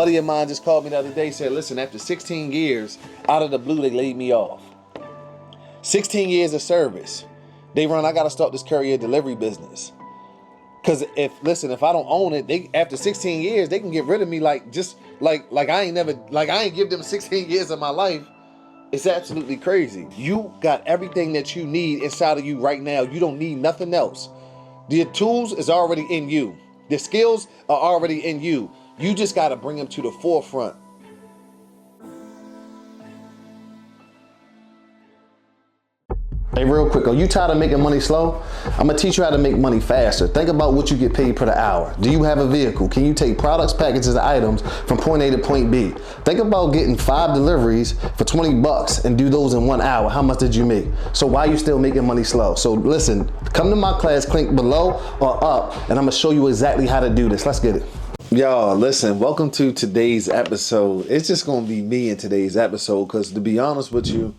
A buddy of mine just called me the other day, said, listen, after 16 years, out of the blue, they laid me off. 16 years of service. I got to start this courier delivery business. Because if I don't own it, after 16 years, they can get rid of me like I ain't give them 16 years of my life. It's absolutely crazy. You got everything that you need inside of you right now. You don't need nothing else. The tools is already in you. The skills are already in you. You just got to bring them to the forefront. Hey, real quick, are you tired of making money slow? I'm gonna teach you how to make money faster. Think about what you get paid per the hour. Do you have a vehicle? Can you take products, packages, items from point A to point B? Think about getting 5 deliveries for 20 bucks and do those in 1 hour. How much did you make? So why are you still making money slow? So listen, come to my class, click below or up, and I'm gonna show you exactly how to do this. Let's get it. Y'all, listen, welcome to today's episode. It's just gonna be me in today's episode because to be honest with you,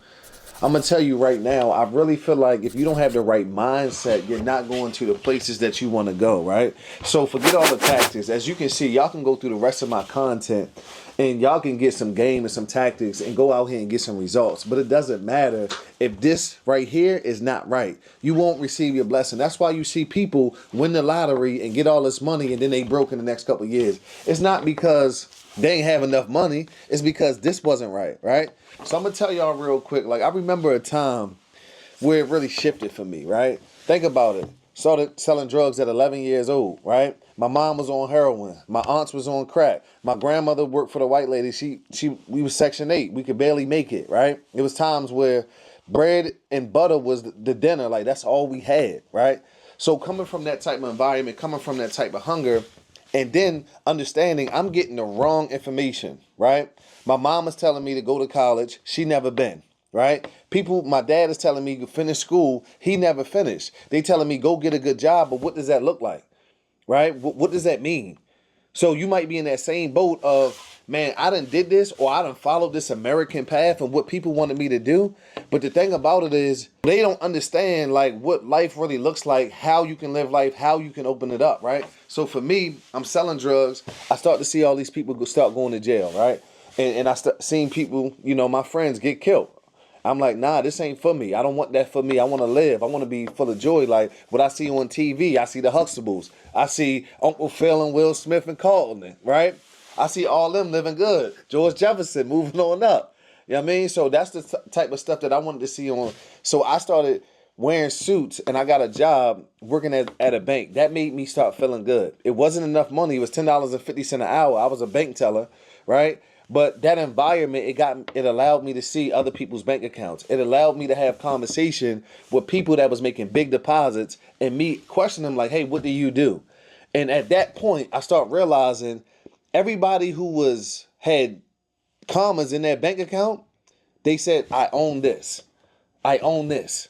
I'm going to tell you right now, I really feel like if you don't have the right mindset, you're not going to the places that you want to go, right? So forget all the tactics. As you can see, y'all can go through the rest of my content and y'all can get some game and some tactics and go out here and get some results. But it doesn't matter if this right here is not right. You won't receive your blessing. That's why you see people win the lottery and get all this money and then they broke in the next couple of years. It's not because they ain't have enough money. It's because this wasn't right? So I'm going to tell y'all real quick. Like, I remember a time where it really shifted for me, right? Think about it. Started selling drugs at 11 years old, right? My mom was on heroin. My aunts was on crack. My grandmother worked for the white lady. We was Section 8. We could barely make it, right? It was times where bread and butter was the dinner. Like, that's all we had, right? So coming from that type of environment, coming from that type of hunger, and then understanding I'm getting the wrong information, right? My mom is telling me to go to college. She never been, right? My dad is telling me to finish school. He never finished. They telling me go get a good job, but what does that look like, right? What does that mean? So you might be in that same boat of, man, I done did this or I done followed this American path of what people wanted me to do. But the thing about it is they don't understand like what life really looks like, how you can live life, how you can open it up, right? So for me, I'm selling drugs. I start to see all these people start going to jail, right? And I start seeing people, my friends get killed. I'm like, nah, this ain't for me. I don't want that for me. I want to live. I want to be full of joy. Like what I see on TV, I see the Huxtables. I see Uncle Phil and Will Smith and Carlton, right? I see all them living good. George Jefferson moving on up. You know what I mean? So that's the type of stuff that I wanted to see on. So I started wearing suits and I got a job working at a bank. That made me start feeling good. It wasn't enough money. It was $10.50 an hour. I was a bank teller, right? But that environment, it allowed me to see other people's bank accounts. It allowed me to have conversation with people that was making big deposits and me question them like, hey, what do you do? And at that point, I start realizing everybody who had commas in their bank account, they said, I own this. I own this.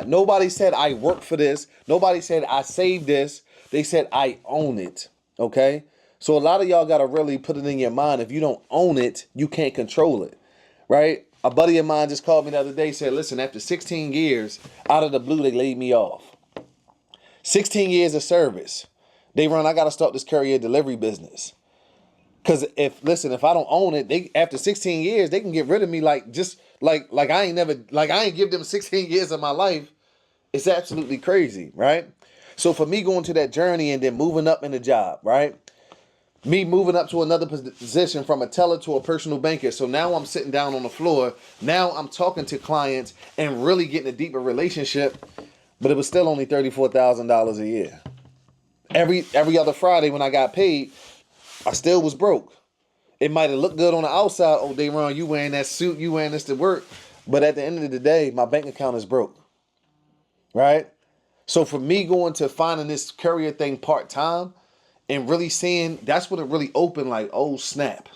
Nobody said I work for this. Nobody said I saved this. They said I own it. Okay? So a lot of y'all got to really put it in your mind. If you don't own it, you can't control it, right? A buddy of mine just called me the other day, said, listen, after 16 years, out of the blue, they laid me off. 16 years of service. I got to start this courier delivery business. Because if I don't own it, after 16 years, they can get rid of me like I ain't give them 16 years of my life. It's absolutely crazy, right? So for me going to that journey and then moving up in the job, right? Me moving up to another position from a teller to a personal banker. So now I'm sitting down on the floor. Now I'm talking to clients and really getting a deeper relationship. But it was still only $34,000 a year. Every other Friday when I got paid, I still was broke. It might have looked good on the outside. Oh, Dayron, you wearing that suit, you wearing this to work. But at the end of the day, my bank account is broke. Right? So for me going to finding this courier thing part-time, and really seeing, that's what it really opened like, oh snap.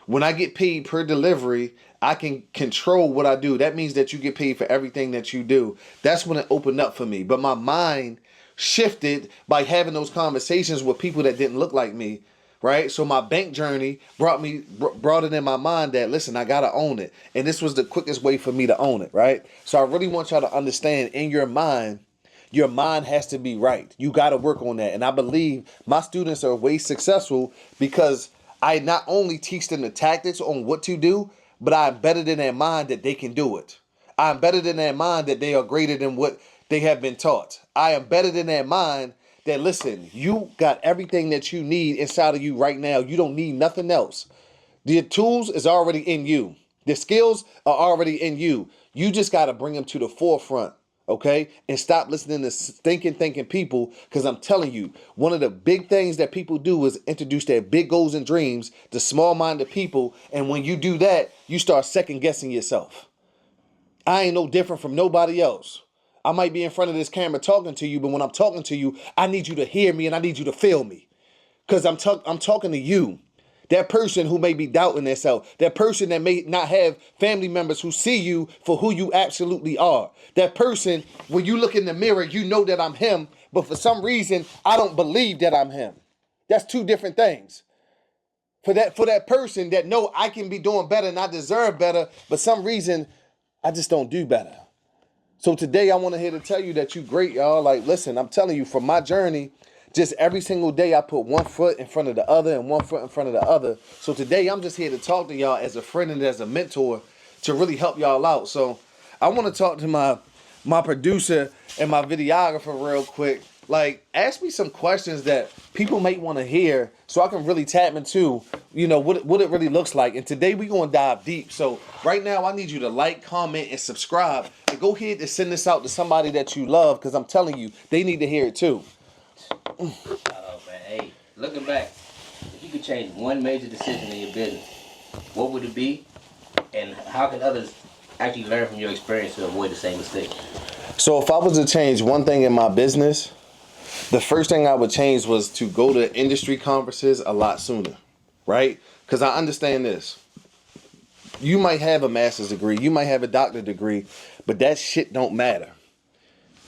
When I get paid per delivery, I can control what I do. That means that you get paid for everything that you do. That's when it opened up for me. But my mind shifted by having those conversations with people that didn't look like me, right? So my bank journey brought it in my mind that, listen, I got to own it. And this was the quickest way for me to own it, right? So I really want y'all to understand in your mind has to be right. You got to work on that. And I believe my students are way successful because I not only teach them the tactics on what to do, but I embedded in their mind that they can do it. I embedded in their mind that they are greater than what they have been taught. I embedded in their mind that, listen, you got everything that you need inside of you right now. You don't need nothing else. The tools is already in you. The skills are already in you. You just got to bring them to the forefront, okay? And stop listening to thinking people, because I'm telling you, one of the big things that people do is introduce their big goals and dreams to small-minded people, and when you do that, you start second-guessing yourself. I ain't no different from nobody else. I might be in front of this camera talking to you, but when I'm talking to you, I need you to hear me and I need you to feel me. Because I'm talking to you. That person who may be doubting themselves. That person that may not have family members who see you for who you absolutely are. That person, when you look in the mirror, you know that I'm him, but for some reason, I don't believe that I'm him. That's two different things. For that person that know I can be doing better and I deserve better, but some reason, I just don't do better. So today I want to here to tell you that you great, y'all. Like, listen, I'm telling you, from my journey, just every single day I put one foot in front of the other and one foot in front of the other. So today I'm just here to talk to y'all as a friend and as a mentor to really help y'all out. So I want to talk to my producer and my videographer real quick. Like, ask me some questions that people might want to hear so I can really tap into, what it really looks like. And today we're going to dive deep. So right now I need you to like, comment, and subscribe. And go ahead and send this out to somebody that you love, because I'm telling you, they need to hear it too. Oh, man. Hey, looking back, if you could change one major decision in your business, what would it be? And how can others actually learn from your experience to avoid the same mistake? So if I was to change one thing in my business, the first thing I would change was to go to industry conferences a lot sooner, right? Because I understand this. You might have a master's degree, you might have a doctorate degree, but that shit don't matter.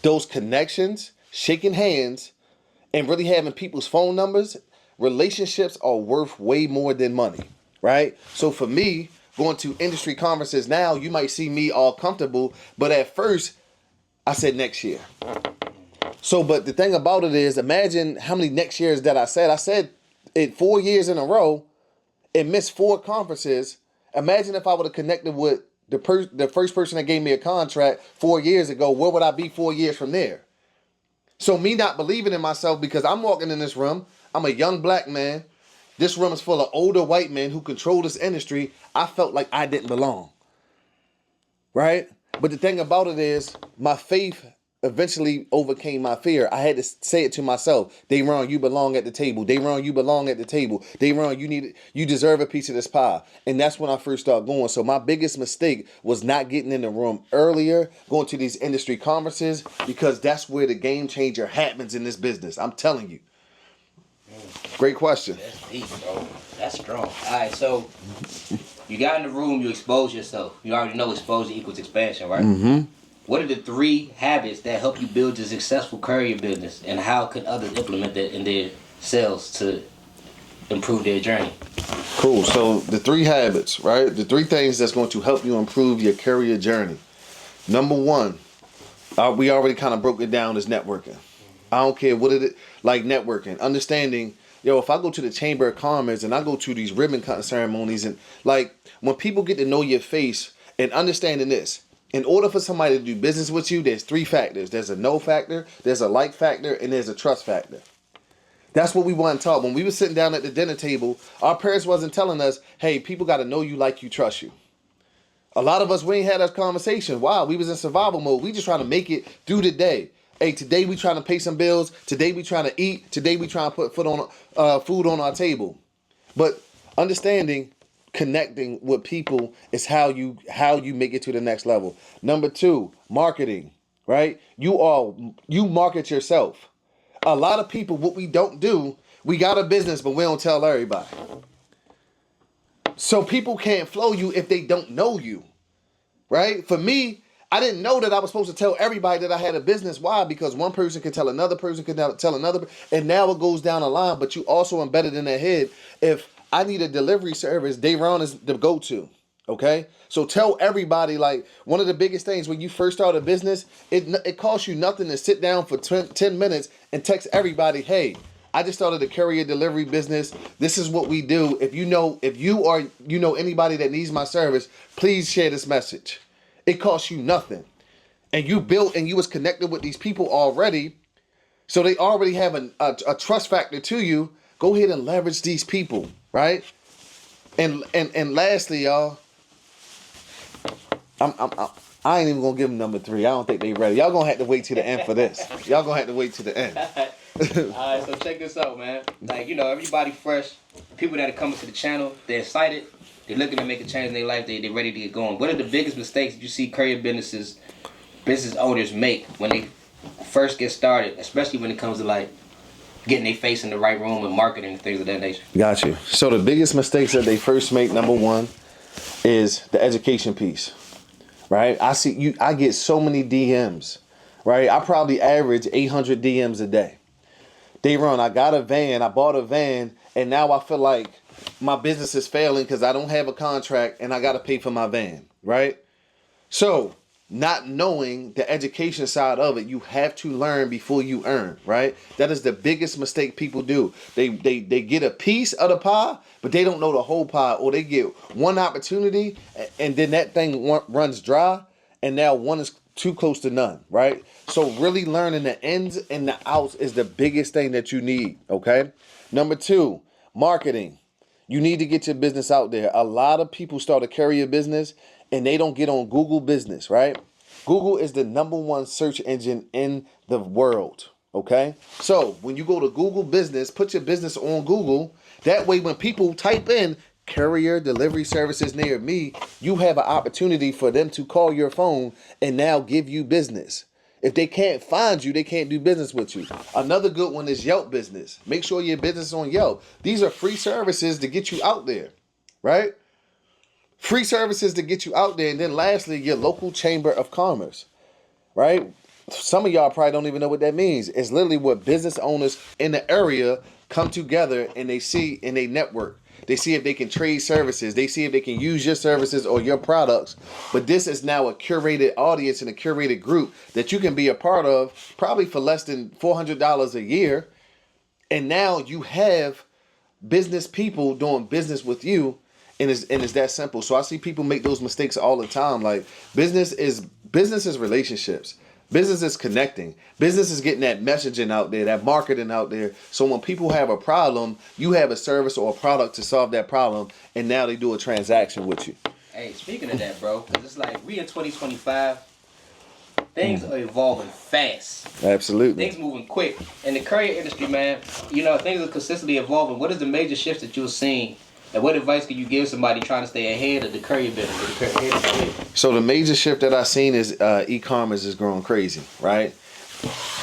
Those connections, shaking hands, and really having people's phone numbers, relationships are worth way more than money, right? So for me, going to industry conferences now, you might see me all comfortable, but at first, I said next year. So, but the thing about it is, imagine how many next years that I said. I said it 4 years in a row and missed 4 conferences. Imagine if I would have connected with the first person that gave me a contract 4 years ago. Where would I be 4 years from there? So me not believing in myself, because I'm walking in this room, I'm a young black man. This room is full of older white men who control this industry. I felt like I didn't belong, right? But the thing about it is, my faith eventually overcame my fear. I had to say it to myself. Dayron, you belong at the table. Dayron, you belong at the table. Dayron, you deserve a piece of this pie. And that's when I first started going. So my biggest mistake was not getting in the room earlier, going to these industry conferences, because that's where the game changer happens in this business. I'm telling you. Great question. That's deep, bro. That's strong. All right, so you got in the room, you exposed yourself. You already know exposure equals expansion, right? Mm-hmm. What are the 3 habits that help you build a successful courier business, and how can others implement that in their sales to improve their journey? Cool. So the 3 habits, right? The 3 things that's going to help you improve your courier journey. Number 1, we already kind of broke it down, is networking. I don't care what it is, like networking, understanding, if I go to the Chamber of Commerce and I go to these ribbon cutting ceremonies, and like when people get to know your face and understanding this, in order for somebody to do business with you, there's 3 factors. There's a know factor, there's a like factor, and there's a trust factor. That's what we want to talk. When we were sitting down at the dinner table, our parents wasn't telling us, hey, people got to know you, like you, trust you. A lot of us, we ain't had that conversation. Wow, we was in survival mode. We just trying to make it through the day. Hey, today we trying to pay some bills. Today we trying to eat. Today we trying to put food on our table. But understanding, connecting with people is how you make it to the next level. Number 2, marketing, right? You market yourself. A lot of people, what we don't do, we got a business, but we don't tell everybody. So people can't flow you if they don't know you, right? For me, I didn't know that I was supposed to tell everybody that I had a business. Why? Because one person can tell another person, can tell another, and now it goes down the line. But you also embedded in their head, if I need a delivery service, Dayron is the go-to, okay? So tell everybody, like, one of the biggest things when you first start a business, it costs you nothing to sit down for 10 minutes and text everybody, hey, I just started a courier delivery business. This is what we do. If you know anybody that needs my service, please share this message. It costs you nothing. And you built and you was connected with these people already, so they already have a trust factor to you. Go ahead and leverage these people, right? And lastly, y'all, I ain't even gonna give them number 3. I don't think they ready. Y'all gonna have to wait till the end for this. Y'all gonna have to wait till the end. Alright, so check this out, man. Like, everybody fresh, people that are coming to the channel, they're excited, they're looking to make a change in their life, they're ready to get going. What are the biggest mistakes you see courier business owners make when they first get started, especially when it comes to like getting their face in the right room and marketing and things of that nature? Got you. So the biggest mistakes that they first make, number one, is the education piece, right? I get so many DMs, right? I probably average 800 DMs a day. They run, I bought a van, and now I feel like my business is failing because I don't have a contract and I got to pay for my van, right? So not knowing the education side of it, you have to learn before you earn, right? That is the biggest mistake people do. They get a piece of the pie, but they don't know the whole pie, or they get one opportunity and then that thing runs dry, and now one is too close to none, right? So really learning the ins and the outs is the biggest thing that you need, okay? Number 2, marketing. You need to get your business out there. A lot of people start a courier business and they don't get on Google Business, right? Google is the number 1 search engine in the world, okay? So when you go to Google Business, put your business on Google. That way when people type in courier delivery services near me, you have an opportunity for them to call your phone and now give you business. If they can't find you, they can't do business with you. Another good one is Yelp business. Make sure your business is on Yelp. These are free services to get you out there, right? Free services to get you out there. And then lastly, your local chamber of commerce, right? Some of y'all probably don't even know what that means. It's literally what business owners in the area come together and they see in a network. They see if they can trade services. They see if they can use your services or your products. But this is now a curated audience and a curated group that you can be a part of, probably for less than $400 a year. And now you have business people doing business with you, and it's that simple. So I see people make those mistakes all the time. Like business is relationships. Business is connecting. Business is getting that messaging out there, that marketing out there. So when people have a problem, you have a service or a product to solve that problem, and now they do a transaction with you. Hey, speaking of that, bro, because it's like we in 2025, things are evolving fast. Absolutely. Things moving quick. In the courier industry, man, things are consistently evolving. What is the major shifts that you're seeing? And what advice could you give somebody trying to stay ahead of the courier business? So the major shift that I've seen is e-commerce is growing crazy, right?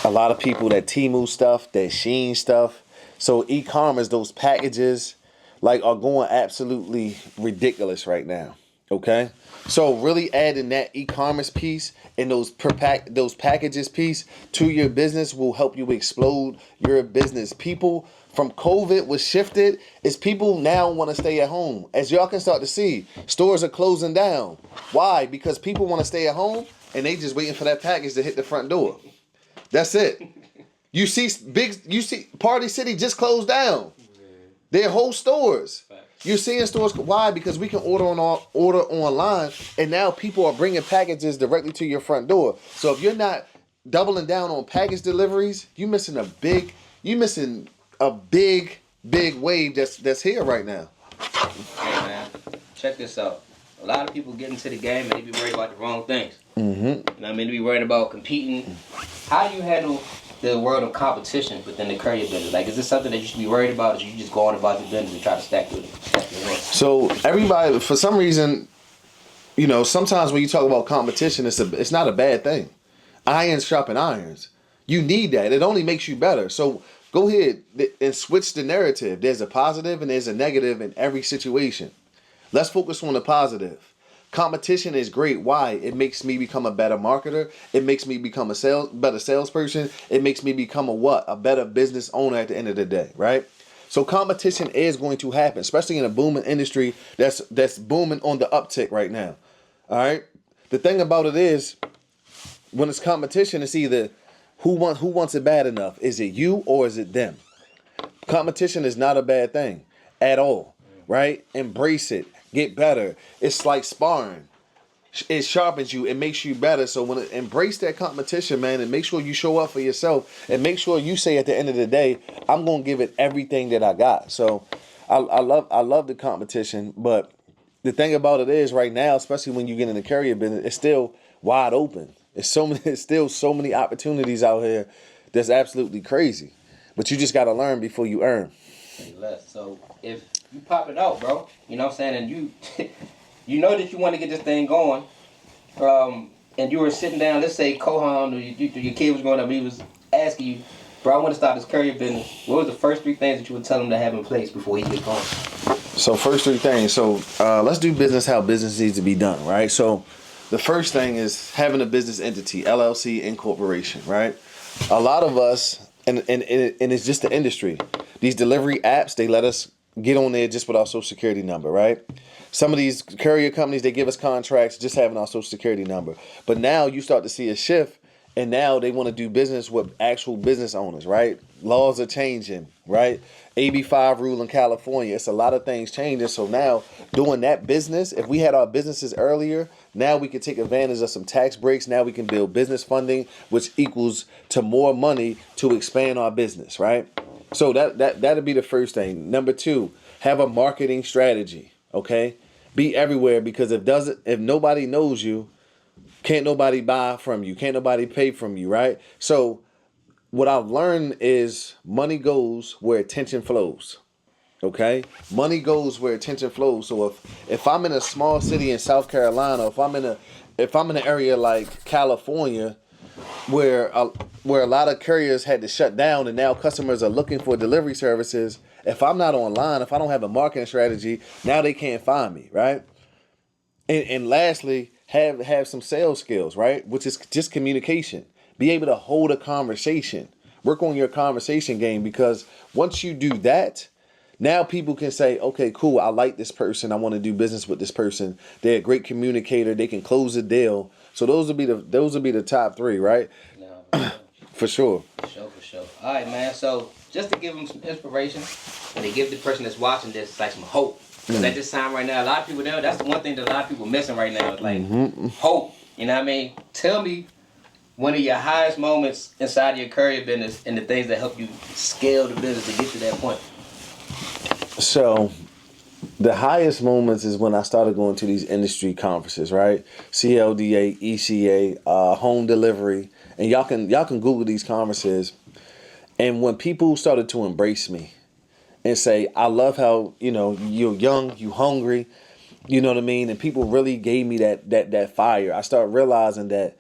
A lot of people that Temu stuff, that Shein stuff. So e-commerce, those packages, are going absolutely ridiculous right now. Okay, so really adding that e-commerce piece and those packages piece to your business will help you explode your business. People from COVID was shifted is people now want to stay at home. As y'all can start to see, stores are closing down. Why? Because people want to stay at home and they just waiting for that package to hit the front door. That's it. You see Party City just closed down. Their whole stores. You're seeing stores. Why? Because we can order online, and now people are bringing packages directly to your front door. So if you're not doubling down on package deliveries, you're missing a big wave that's here right now. Hey man, check this out. A lot of people get into the game and they be worried about the wrong things. Mm-hmm. They be worried about competing. How do you handle the world of competition within the courier business? Is this something that you should be worried about, or should you just go on about your business and try to stack with it? So everybody, for some reason, sometimes when you talk about competition, it's not a bad thing. Irons sharpen irons. You need that. It only makes you better. So go ahead and switch the narrative. There's a positive and there's a negative in every situation. Let's focus on the positive. Competition is great. Why? It makes me become a better marketer. It makes me become a better salesperson. It makes me become a better business owner at the end of the day, right? So competition is going to happen, especially in a booming industry that's booming on the uptick right now. All right. The thing about it is, when it's competition, it's either who wants it bad enough. Is it you or is it them? Competition is not a bad thing at all, right? Embrace it. Get better. It's like sparring. It sharpens you. It makes you better. So embrace that competition, man, and make sure you show up for yourself, and make sure you say at the end of the day, I'm gonna give it everything that I got. So I love the competition, but the thing about it is right now, especially when you get in the courier business, it's still wide open. It's still so many opportunities out here that's absolutely crazy. But you just gotta learn before you earn. Say less. So if you pop it out, bro, you know what I'm saying, and you you know that you want to get this thing going, and you were sitting down, let's say Kohan or your kid was growing up, he was asking you, bro, I want to start this courier business. What was the first 3 things that you would tell him to have in place before he gets going? So first 3 things. So let's do business how business needs to be done, right? So the first thing is having a business entity, LLC incorporation, right? A lot of us, and it's just the industry. These delivery apps, they let us get on there just with our social security number, right? Some of these courier companies, they give us contracts just having our social security number. But now you start to see a shift, and now they want to do business with actual business owners, right? Laws are changing, right? AB5 rule in California. It's a lot of things changing. So now doing that business, if we had our businesses earlier, now we can take advantage of some tax breaks. Now we can build business funding, which equals to more money to expand our business, right? So that'd be the first thing. Number 2, have a marketing strategy. Okay, be everywhere, because if nobody knows you, can't nobody buy from you, can't nobody pay from you, right? So what I've learned is money goes where attention flows. Okay, money goes where attention flows. So if I'm in a small city in South Carolina, if I'm in an area like California, where a lot of couriers had to shut down, and now customers are looking for delivery services. If I'm not online, if I don't have a marketing strategy, now they can't find me, right? And lastly, have some sales skills, right? Which is just communication. Be able to hold a conversation. Work on your conversation game, because once you do that, now people can say, okay, cool, I like this person. I want to do business with this person. They're a great communicator. They can close a deal. So those would be the top 3, right? No, For sure. For sure. All right, man. So just to give them some inspiration, and to give the person that's watching this like some hope. Because at this time right now, a lot of people there, that's the one thing that a lot of people missing right now. It's like hope. You know what I mean? Tell me one of your highest moments inside of your courier business and the things that help you scale the business to get to that point. So the highest moments is when I started going to these industry conferences, right? CLDA, ECA, home delivery, and y'all can Google these conferences. And when people started to embrace me and say, I love how, you're young, you hungry, you know what I mean? And people really gave me that fire. I started realizing that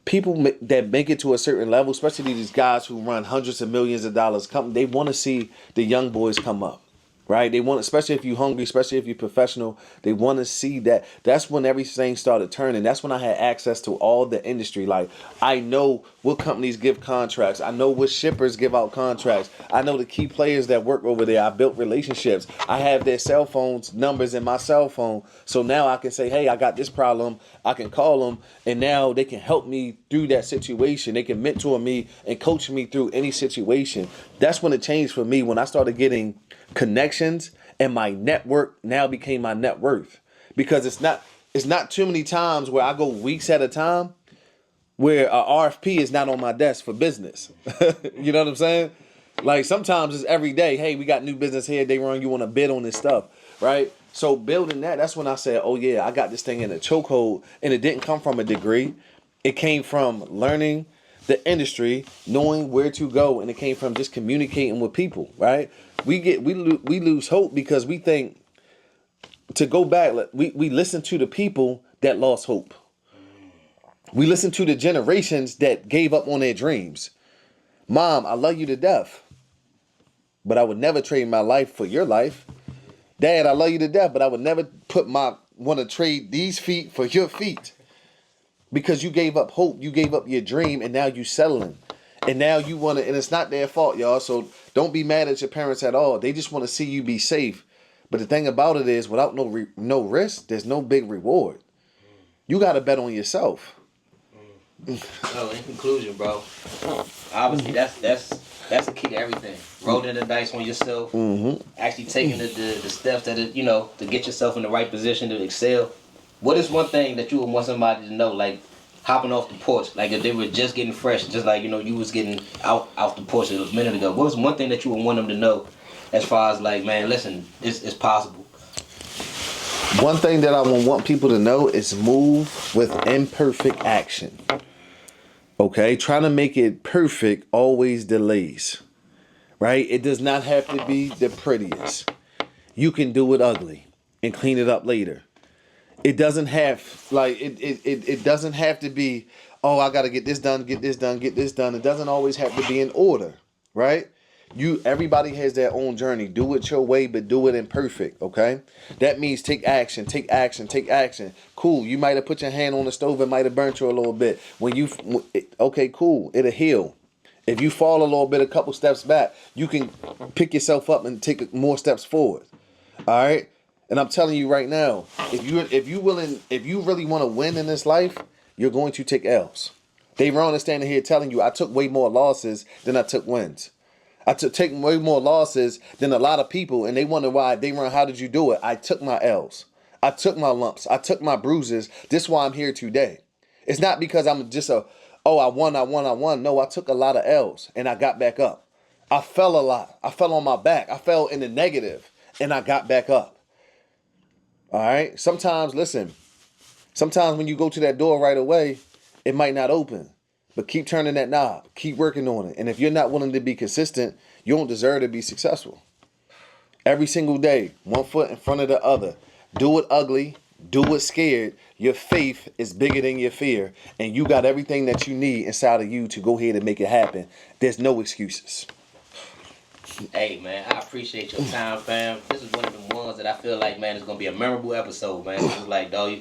people that make it to a certain level, especially these guys who run hundreds of millions of dollars company, they want to see the young boys come up. Right? They want, especially if you're hungry, especially if you're professional, they want to see that. That's when everything started turning. That's when I had access to all the industry. Like, I know what companies give contracts. I know what shippers give out contracts. I know the key players that work over there. I built relationships. I have their cell phones numbers in my cell phone. So now I can say, hey, I got this problem. I can call them, and now they can help me through that situation. They can mentor me and coach me through any situation. That's when it changed for me, when I started getting connections, and my network now became my net worth. Because it's not too many times where I go weeks at a time where a RFP is not on my desk for business. You know what I'm saying? Like, sometimes it's every day, hey, we got new business here, they run, you want to bid on this stuff, right? So building that's when I said, oh yeah, I got this thing in a chokehold. And it didn't come from a degree. It came from learning the industry, knowing where to go, and it came from just communicating with people, right? We lose hope because we think, to go back, we listen to the people that lost hope. We listen to the generations that gave up on their dreams. Mom, I love you to death, but I would never trade my life for your life. Dad, I love you to death, but I would never want to trade these feet for your feet. Because you gave up hope, you gave up your dream, and now you settling. And now you want to, and it's not their fault, y'all. So don't be mad at your parents at all. They just want to see you be safe. But the thing about it is, without no risk, there's no big reward. You got to bet on yourself. So in conclusion, bro, obviously that's That's the key to everything. Rolling the dice on yourself. Actually taking the steps that to get yourself in the right position to excel. What is one thing that you would want somebody to know, like hopping off the porch, like if they were just getting fresh, just like you was getting out the porch a minute ago? What was one thing that you would want them to know, as far as like, man, listen, it's possible. One thing that I would want people to know is move with imperfect action. Okay, trying to make it perfect always delays, right? It does not have to be the prettiest. You can do it ugly and clean it up later. It doesn't have it doesn't have to be, oh, I gotta get this done, get this done, get this done. It doesn't always have to be in order, right? Everybody has their own journey. Do it your way, but do it imperfect, okay? That means take action, take action, take action. Cool. You might have put your hand on the stove, it might have burnt you a little bit. Okay, cool. It'll heal. If you fall a little bit, a couple steps back, you can pick yourself up and take more steps forward. All right? And I'm telling you right now, if you really want to win in this life, you're going to take L's. Dave Ron is standing here telling you I took way more losses than I took wins. I took way more losses than a lot of people, and they wonder why. Dave Ron, how did you do it? I took my L's. I took my lumps. I took my bruises. This is why I'm here today. It's not because I'm just I won. No, I took a lot of L's, and I got back up. I fell a lot. I fell on my back. I fell in the negative, and I got back up. All right? Sometimes when you go to that door right away, it might not open. But keep turning that knob. Keep working on it. And if you're not willing to be consistent, you don't deserve to be successful. Every single day, one foot in front of the other. Do it ugly. Do it scared. Your faith is bigger than your fear. And you got everything that you need inside of you to go ahead and make it happen. There's no excuses. Hey, man, I appreciate your time, fam. This is one of the ones that I feel like, man, it's going to be a memorable episode, man. It's like, dog,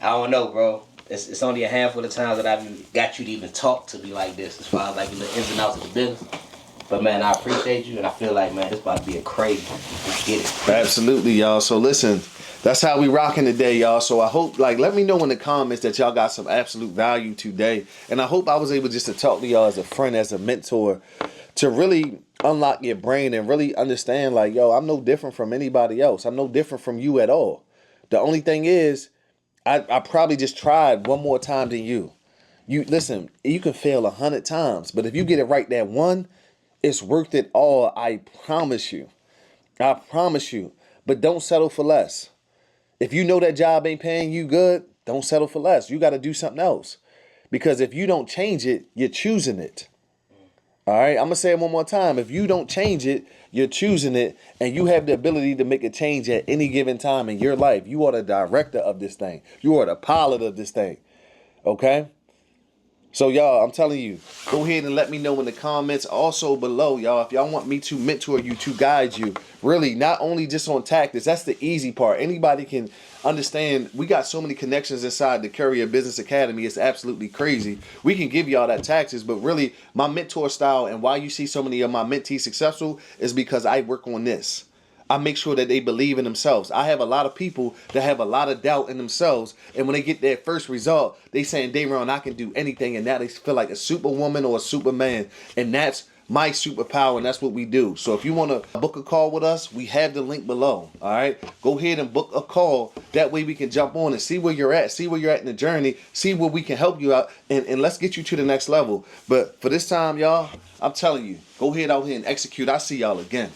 I don't know, bro. It's only a handful of times that I've got you to even talk to me like this, as far as like the ins and outs of the business. But man, I appreciate you, and I feel like, man, this about to be a crazy. Let's get it. Absolutely, y'all. So listen, that's how we rocking today, y'all. So I hope, let me know in the comments that y'all got some absolute value today. And I hope I was able just to talk to y'all as a friend, as a mentor, to really unlock your brain and really understand, I'm no different from anybody else. I'm no different from you at all. The only thing is, I probably just tried one more time than you. Listen, you can fail 100 times, but if you get it right that one, it's worth it all. I promise you. I promise you. But don't settle for less. If you know that job ain't paying you good, don't settle for less. You got to do something else. Because if you don't change it, you're choosing it. All right, I'm going to say it one more time. If you don't change it, you're choosing it, and you have the ability to make a change at any given time in your life. You are the director of this thing. You are the pilot of this thing. Okay? So, y'all, I'm telling you, go ahead and let me know in the comments. Also below, y'all, if y'all want me to mentor you, to guide you, really, not only just on tactics, that's the easy part. Anybody can understand. We got so many connections inside the Courier Business Academy. It's absolutely crazy. We can give y'all that tactics, but really, my mentor style and why you see so many of my mentees successful is because I work on this. I make sure that they believe in themselves. I have a lot of people that have a lot of doubt in themselves. And when they get their first result, they saying, Dayron, I can do anything. And now they feel like a superwoman or a superman. And that's my superpower. And that's what we do. So if you want to book a call with us, we have the link below. All right. Go ahead and book a call. That way we can jump on and see where you're at. See where you're at in the journey. See where we can help you out. And let's get you to the next level. But for this time, y'all, I'm telling you, go ahead out here and execute. I'll see y'all again.